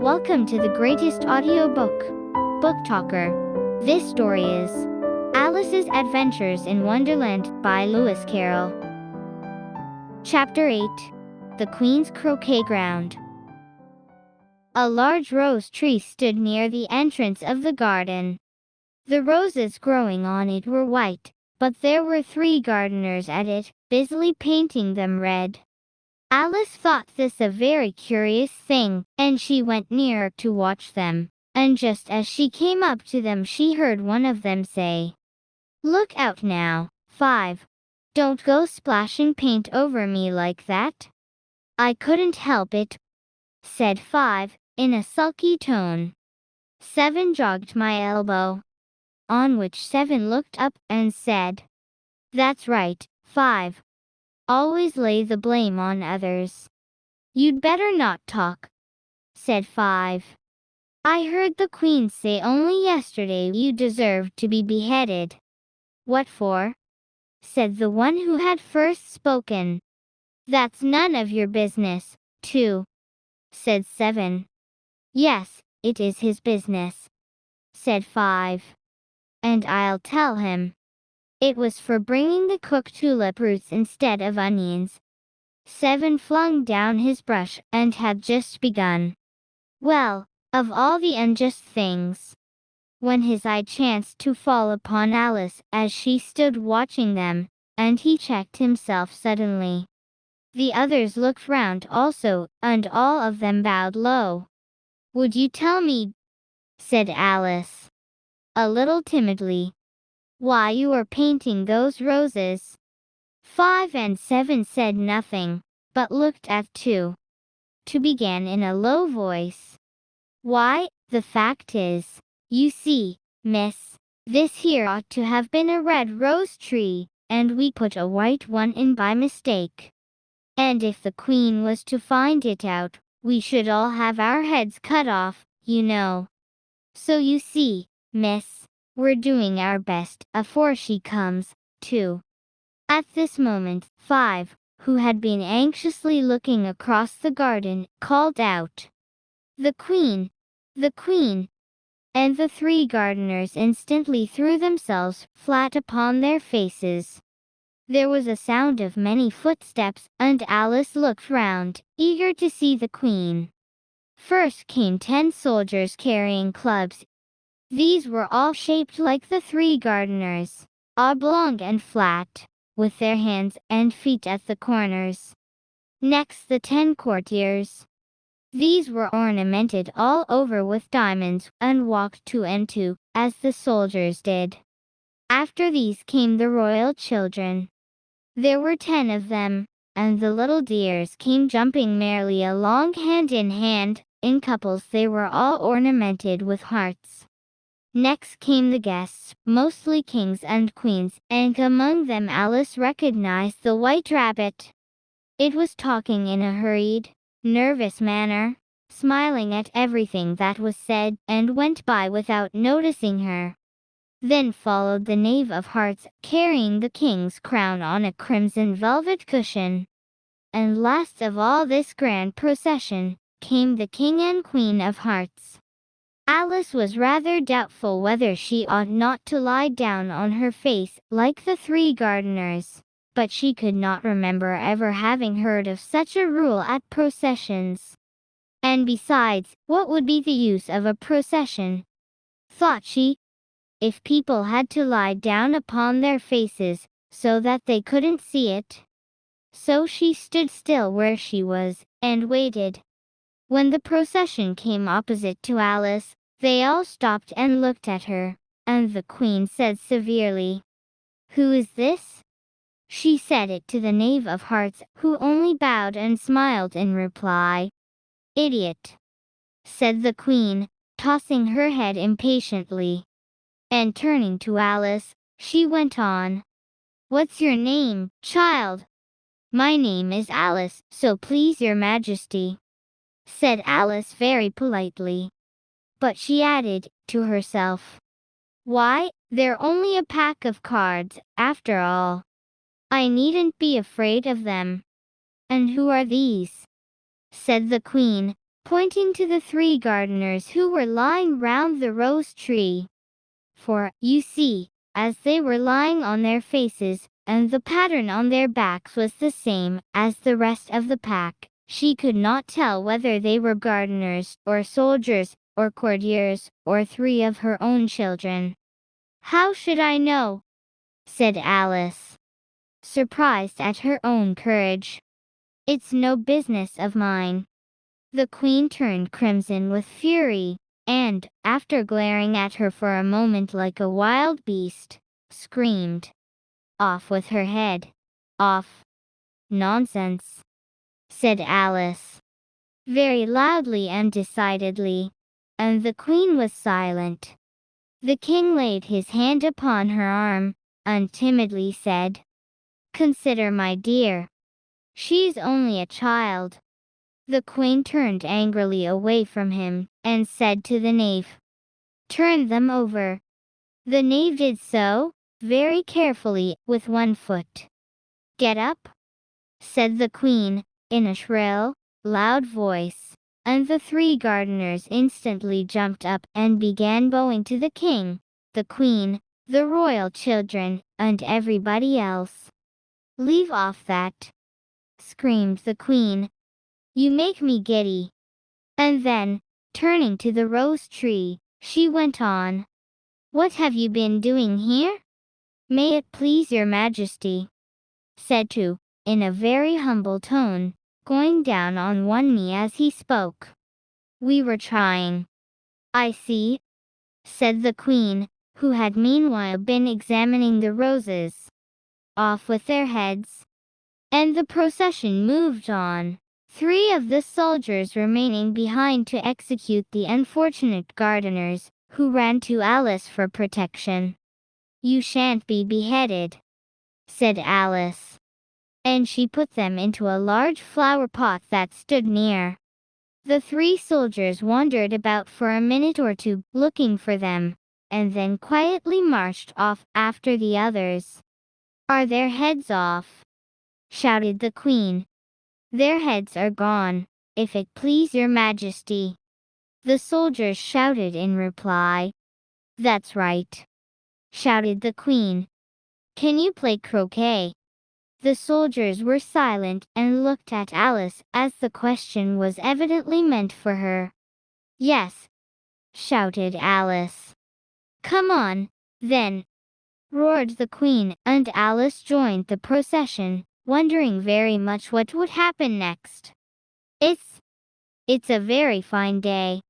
Welcome to the greatest audiobook, Book Talker. This story is Alice's Adventures in Wonderland by Lewis Carroll. Chapter 8, The Queen's Croquet-ground. A large rose tree stood near the entrance of the garden. The roses growing on it were white, but there were 3 gardeners at it, busily painting them red. Alice thought this a very curious thing, and she went nearer to watch them, and just as she came up to them she heard one of them say, "Look out now, 5. Don't go splashing paint over me like that." "I couldn't help it," said 5, in a sulky tone. 7 jogged my elbow. On which 7 looked up and said, "That's right, 5. Always lay the blame on others." "You'd better not talk," said 5. "I heard the Queen say only yesterday you deserved to be beheaded." "What for?" said the one who had first spoken. "That's none of your business, 2, said 7. "Yes, it is his business," said 5. "And I'll tell him. It was for bringing the cooked tulip roots instead of onions." 7 flung down his brush and had just begun. Well, of all the unjust things! When his eye chanced to fall upon Alice as she stood watching them, and he checked himself suddenly. The others looked round also, and all of them bowed low. "Would you tell me," said Alice, a little timidly, "why you are painting those roses?" 5 and 7 said nothing, but looked at 2. 2 began in a low voice. "Why, the fact is, you see, miss, this here ought to have been a red rose tree, and we put a white one in by mistake. And if the Queen was to find it out, we should all have our heads cut off, you know. So you see, miss, we're doing our best afore she comes, too." At this moment, 5, who had been anxiously looking across the garden, called out, "The Queen! The Queen!" And the 3 gardeners instantly threw themselves flat upon their faces. There was a sound of many footsteps, and Alice looked round, eager to see the Queen. First came 10 soldiers carrying clubs. These were all shaped like the 3 gardeners, oblong and flat, with their hands and feet at the corners. Next the 10 courtiers. These were ornamented all over with diamonds, and walked 2 and 2, as the soldiers did. After these came the royal children. There were 10 of them, and the little dears came jumping merrily along hand in hand. In couples they were all ornamented with hearts. Next came the guests, mostly kings and queens, and among them Alice recognized the White Rabbit. It was talking in a hurried, nervous manner, smiling at everything that was said, and went by without noticing her. Then followed the Knave of Hearts, carrying the king's crown on a crimson velvet cushion. And last of all this grand procession, came the King and Queen of Hearts. Alice was rather doubtful whether she ought not to lie down on her face, like the 3 gardeners, but she could not remember ever having heard of such a rule at processions. And besides, what would be the use of a procession, thought she, if people had to lie down upon their faces, so that they couldn't see it? So she stood still where she was, and waited. When the procession came opposite to Alice, they all stopped and looked at her, and the Queen said severely, "Who is this?" She said it to the Knave of Hearts, who only bowed and smiled in reply. "Idiot," said the Queen, tossing her head impatiently. And turning to Alice, she went on, "What's your name, child?" "My name is Alice, so please your Majesty," said Alice very politely. But she added, to herself, "Why, they're only a pack of cards, after all. I needn't be afraid of them." "And who are these?" said the Queen, pointing to the 3 gardeners who were lying round the rose tree. For, you see, as they were lying on their faces, and the pattern on their backs was the same as the rest of the pack, she could not tell whether they were gardeners, or soldiers, or courtiers, or 3 of her own children. "How should I know?" said Alice, surprised at her own courage. "It's no business of mine." The Queen turned crimson with fury, and, after glaring at her for a moment like a wild beast, screamed, "Off with her head! Off!" "Nonsense," said Alice, very loudly and decidedly, and the Queen was silent. The King laid his hand upon her arm, and timidly said, "Consider, my dear. She's only a child." The Queen turned angrily away from him, and said to the knave, "Turn them over." The knave did so, very carefully, with 1 foot. "Get up," said the Queen, in a shrill, loud voice, and the 3 gardeners instantly jumped up and began bowing to the King, the Queen, the royal children, and everybody else. "Leave off that," screamed the Queen. "You make me giddy." And then, turning to the rose tree, she went on, "What have you been doing here?" "May it please your Majesty," said Tu, in a very humble tone, going down on one knee as he spoke. "We were trying." "I see," said the Queen, who had meanwhile been examining the roses. "Off with their heads." And the procession moved on, 3 of the soldiers remaining behind to execute the unfortunate gardeners, who ran to Alice for protection. "You shan't be beheaded," said Alice. And she put them into a large flower pot that stood near. The 3 soldiers wandered about for a minute or 2, looking for them, and then quietly marched off after the others. "Are their heads off?" shouted the Queen. "Their heads are gone, if it please your Majesty," the soldiers shouted in reply. "That's right," shouted the Queen. "Can you play croquet?" The soldiers were silent and looked at Alice as the question was evidently meant for her. "Yes," shouted Alice. "Come on, then," roared the Queen, and Alice joined the procession, wondering very much what would happen next. It's a very fine day,"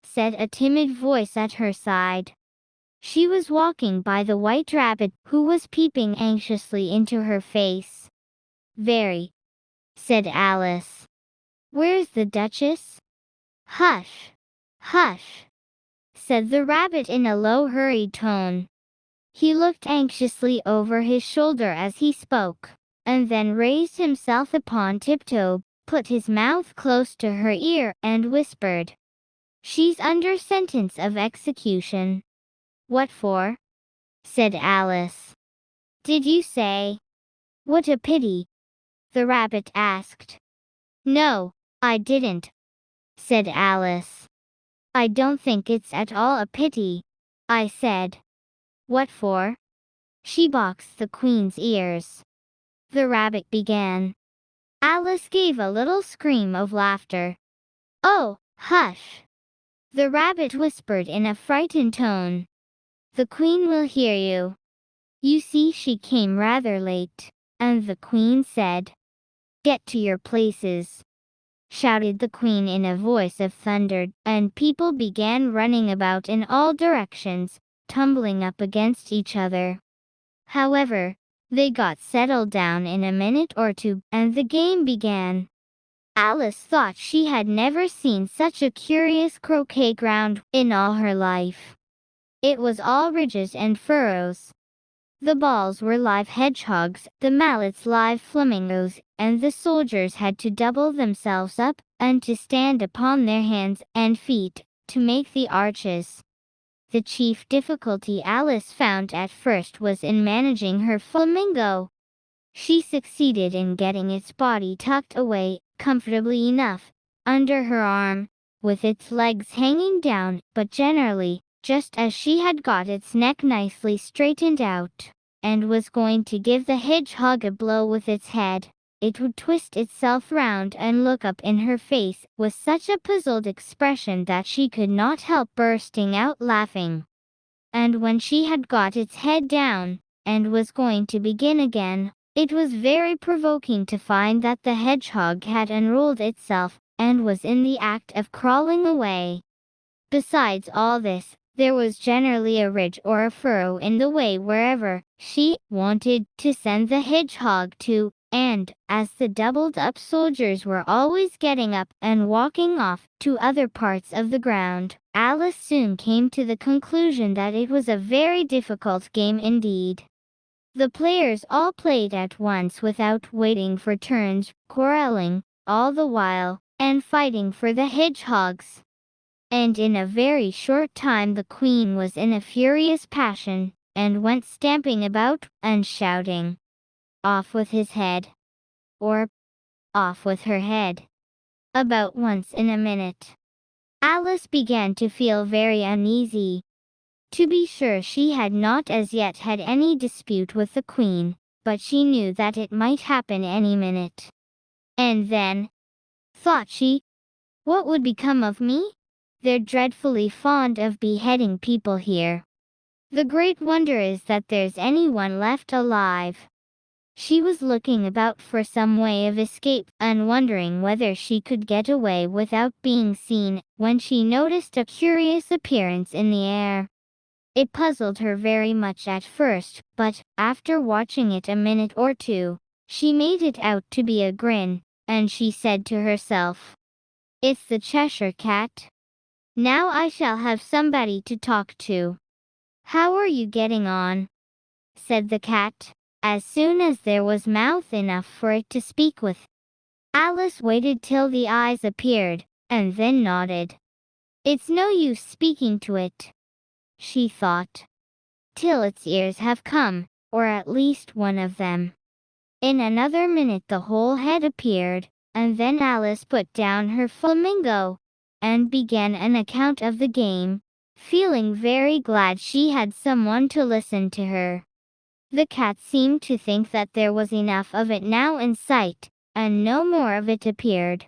said a timid voice at her side. She was walking by the white rabbit, who was peeping anxiously into her face. "Very," said Alice. "Where's the Duchess?" "Hush! Hush!" said the rabbit in a low, hurried tone. He looked anxiously over his shoulder as he spoke, and then raised himself upon tiptoe, put his mouth close to her ear, and whispered, "She's under sentence of execution." "What for?" said Alice. "Did you say?" "What a pity," the rabbit asked. "No, I didn't," said Alice. "I don't think it's at all a pity," I said. "What for?" "She boxed the Queen's ears," the rabbit began. Alice gave a little scream of laughter. "Oh, hush!" the rabbit whispered in a frightened tone. "The Queen will hear you." You see, she came rather late, and the Queen said, "Get to your places," shouted the Queen in a voice of thunder, and people began running about in all directions, tumbling up against each other. However, they got settled down in a minute or 2, and the game began. Alice thought she had never seen such a curious croquet-ground in all her life. It was all ridges and furrows. The balls were live hedgehogs, the mallets live flamingos, and the soldiers had to double themselves up, and to stand upon their hands and feet, to make the arches. The chief difficulty Alice found at first was in managing her flamingo. She succeeded in getting its body tucked away, comfortably enough, under her arm, with its legs hanging down, but generally, just as she had got its neck nicely straightened out, and was going to give the hedgehog a blow with its head, it would twist itself round and look up in her face with such a puzzled expression that she could not help bursting out laughing. And when she had got its head down, and was going to begin again, it was very provoking to find that the hedgehog had unrolled itself, and was in the act of crawling away. Besides all this, there was generally a ridge or a furrow in the way wherever she wanted to send the hedgehog to, and, as the doubled-up soldiers were always getting up and walking off to other parts of the ground, Alice soon came to the conclusion that it was a very difficult game indeed. The players all played at once without waiting for turns, quarreling all the while, and fighting for the hedgehogs. And in a very short time the queen was in a furious passion, and went stamping about, and shouting, "Off with his head!" or "Off with her head!" about once in a minute. Alice began to feel very uneasy. To be sure, she had not as yet had any dispute with the queen, but she knew that it might happen any minute. And then, thought she, what would become of me? They're dreadfully fond of beheading people here. The great wonder is that there's anyone left alive. She was looking about for some way of escape, and wondering whether she could get away without being seen, when she noticed a curious appearance in the air. It puzzled her very much at first, but, after watching it a minute or two, she made it out to be a grin, and she said to herself, "It's the Cheshire Cat. Now I shall have somebody to talk to." "How are you getting on?" said the cat, as soon as there was mouth enough for it to speak with. Alice waited till the eyes appeared, and then nodded. "It's no use speaking to it," she thought, "till its ears have come, or at least one of them." In another minute the whole head appeared, and then Alice put down her flamingo, and began an account of the game, feeling very glad she had someone to listen to her. The cat seemed to think that there was enough of it now in sight, and no more of it appeared.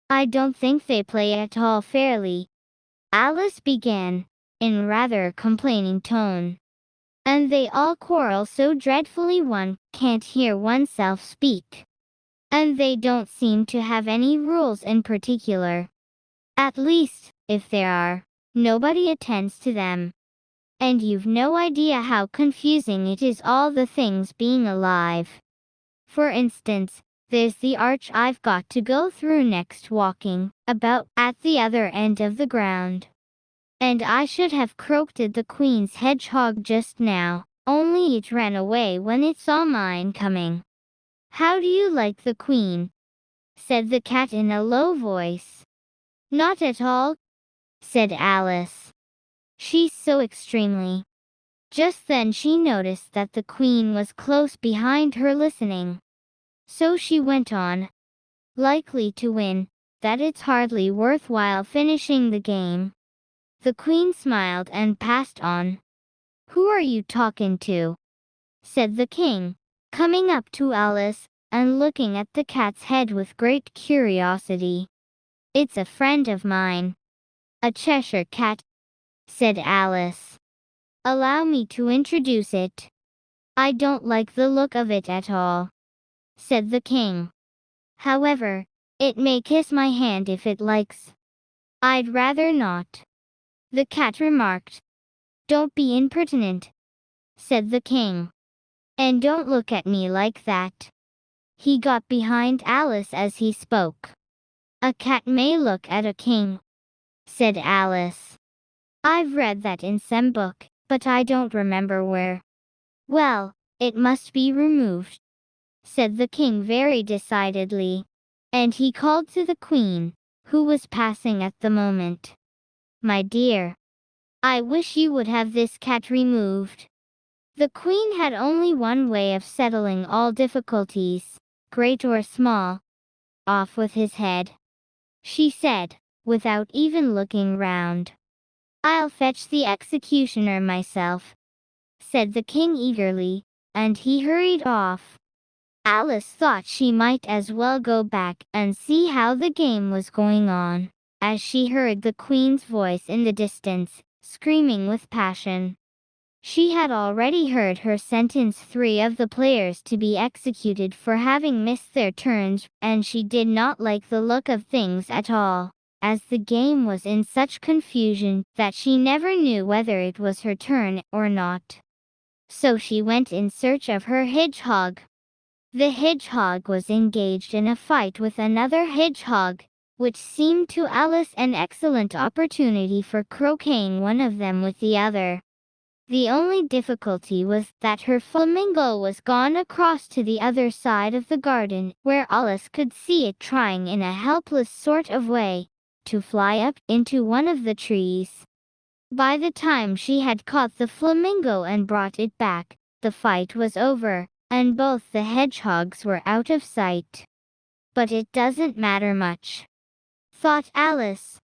"I don't think they play at all fairly," Alice began, in rather a complaining tone. "And they all quarrel so dreadfully one can't hear oneself speak. And they don't seem to have any rules in particular. At least, if there are, nobody attends to them. And you've no idea how confusing it is, all the things being alive. For instance, there's the arch I've got to go through next, walking about at the other end of the ground. And I should have croaked at the queen's hedgehog just now, only it ran away when it saw mine coming." "How do you like the queen?" said the cat in a low voice. "Not at all," said Alice. "She's so extremely—" Just then she noticed that the queen was close behind her listening. So she went on, "Likely to win, that it's hardly worth while finishing the game." The queen smiled and passed on. "Who are you talking to?" said the king, coming up to Alice, and looking at the cat's head with great curiosity. "It's a friend of mine." "A Cheshire Cat," said Alice. "Allow me to introduce it." "I don't like the look of it at all," said the king. "However, it may kiss my hand if it likes." "I'd rather not," the cat remarked. "Don't be impertinent," said the king. "And don't look at me like that." He got behind Alice as he spoke. "A cat may look at a king," said Alice. "I've read that in some book, but I don't remember where." "Well, it must be removed," said the king very decidedly. And he called to the queen, who was passing at the moment. "My dear, I wish you would have this cat removed." The queen had only one way of settling all difficulties, great or small. "Off with his head." she said, without even looking round. "I'll fetch the executioner myself," said the king eagerly, and he hurried off. Alice thought she might as well go back and see how the game was going on, as she heard the queen's voice in the distance, screaming with passion. She had already heard her sentence 3 of the players to be executed for having missed their turns, and she did not like the look of things at all, as the game was in such confusion that she never knew whether it was her turn or not. So she went in search of her hedgehog. The hedgehog was engaged in a fight with another hedgehog, which seemed to Alice an excellent opportunity for croqueting one of them with the other. The only difficulty was that her flamingo was gone across to the other side of the garden, where Alice could see it trying in a helpless sort of way to fly up into one of the trees. By the time she had caught the flamingo and brought it back, the fight was over, and both the hedgehogs were out of sight. "But it doesn't matter much," thought Alice,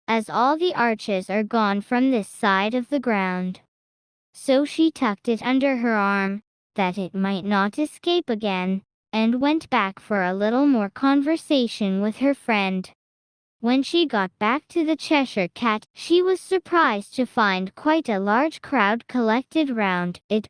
"as all the arches are gone from this side of the ground." So she tucked it under her arm, that it might not escape again, and went back for a little more conversation with her friend. When she got back to the Cheshire Cat, she was surprised to find quite a large crowd collected round it.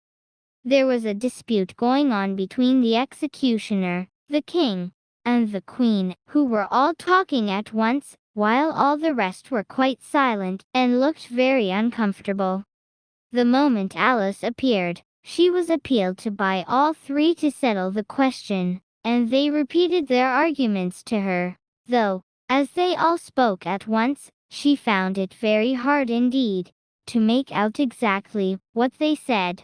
There was a dispute going on between the executioner, the king, and the queen, who were all talking at once, while all the rest were quite silent and looked very uncomfortable. The moment Alice appeared, she was appealed to by all 3 to settle the question, and they repeated their arguments to her, though, as they all spoke at once, she found it very hard indeed to make out exactly what they said.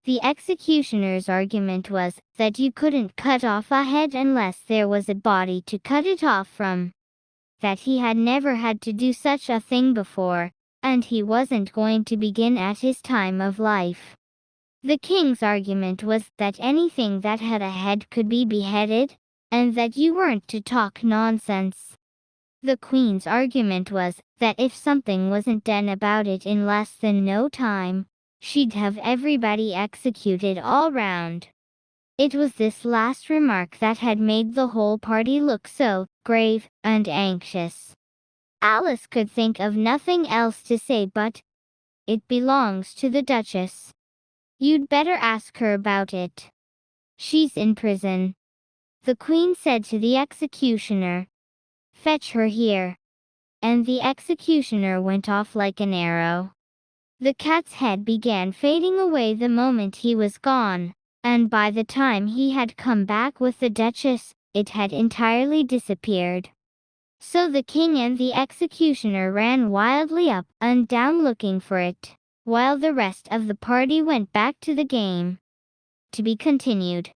The executioner's argument was that you couldn't cut off a head unless there was a body to cut it off from. That he had never had to do such a thing before, and he wasn't going to begin at his time of life. The king's argument was that anything that had a head could be beheaded, and that you weren't to talk nonsense. The queen's argument was that if something wasn't done about it in less than no time, she'd have everybody executed all round. It was this last remark that had made the whole party look so grave and anxious. Alice could think of nothing else to say but, "It belongs to the Duchess. You'd better ask her about it. She's in prison." The queen said to the executioner, "Fetch her here." And the executioner went off like an arrow. The cat's head began fading away the moment he was gone, and by the time he had come back with the Duchess, it had entirely disappeared. So the king and the executioner ran wildly up and down looking for it, while the rest of the party went back to the game. To be continued.